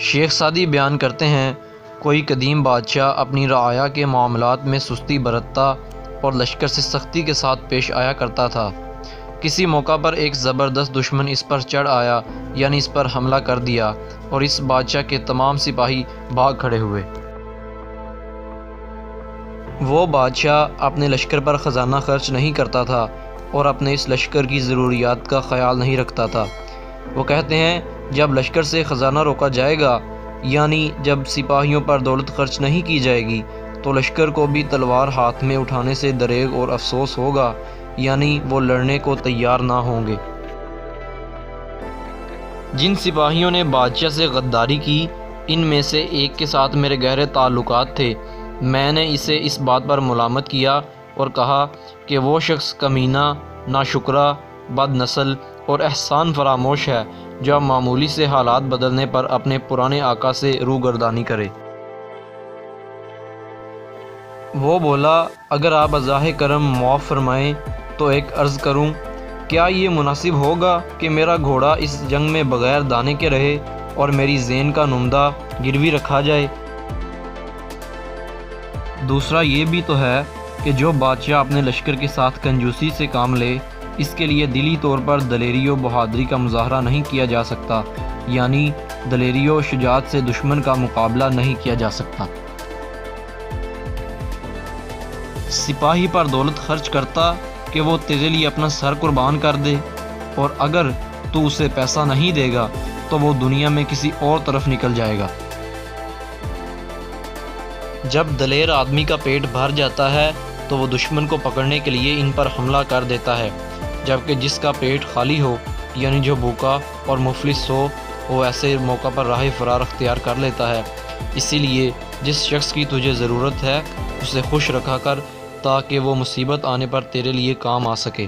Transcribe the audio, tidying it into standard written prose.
شیخ Saadi بیان کرتے ہیں، کوئی قدیم بادشاہ اپنی رعایا کے معاملات میں سستی برتتا اور لشکر سے سختی کے ساتھ پیش آیا کرتا تھا۔ کسی موقع پر ایک زبردست دشمن اس پر چڑھ آیا، یعنی اس پر حملہ کر دیا، اور اس بادشاہ کے تمام سپاہی بھاگ کھڑے ہوئے۔ وہ بادشاہ اپنے لشکر پر خزانہ خرچ نہیں کرتا تھا اور اپنے اس لشکر کی ضروریات کا خیال نہیں رکھتا تھا۔ وہ کہتے ہیں، جب لشکر سے خزانہ روکا جائے گا، یعنی جب سپاہیوں پر دولت خرچ نہیں کی جائے گی، تو لشکر کو بھی تلوار ہاتھ میں اٹھانے سے دریغ اور افسوس ہوگا، یعنی وہ لڑنے کو تیار نہ ہوں گے۔ جن سپاہیوں نے بادشاہ سے غداری کی، ان میں سے ایک کے ساتھ میرے گہرے تعلقات تھے۔ میں نے اسے اس بات پر ملامت کیا اور کہا کہ وہ شخص کمینہ، ناشکرا، بد نسل اور احسان فراموش ہے، جو معمولی سے حالات بدلنے پر اپنے پرانے آقا سے روگردانی کرے۔ وہ بولا، اگر آپ ازاہ کرم معاف فرمائیں تو ایک عرض کروں، کیا یہ مناسب ہوگا کہ میرا گھوڑا اس جنگ میں بغیر دانے کے رہے اور میری زین کا نمدہ گروی رکھا جائے؟ دوسرا یہ بھی تو ہے کہ جو بادشاہ اپنے لشکر کے ساتھ کنجوسی سے کام لے، اس کے لیے دلی طور پر دلیری و بہادری کا مظاہرہ نہیں کیا جا سکتا، یعنی دلیری و شجاعت سے دشمن کا مقابلہ نہیں کیا جا سکتا۔ سپاہی پر دولت خرچ کرتا کہ وہ تیرے لیے اپنا سر قربان کر دے، اور اگر تو اسے پیسہ نہیں دے گا تو وہ دنیا میں کسی اور طرف نکل جائے گا۔ جب دلیر آدمی کا پیٹ بھر جاتا ہے تو وہ دشمن کو پکڑنے کے لیے ان پر حملہ کر دیتا ہے، جبکہ جس کا پیٹ خالی ہو، یعنی جو بھوکا اور مفلس ہو، وہ ایسے موقع پر راہ فرار اختیار کر لیتا ہے۔ اسی لیے جس شخص کی تجھے ضرورت ہے، اسے خوش رکھا کر تاکہ وہ مصیبت آنے پر تیرے لیے کام آ سکے۔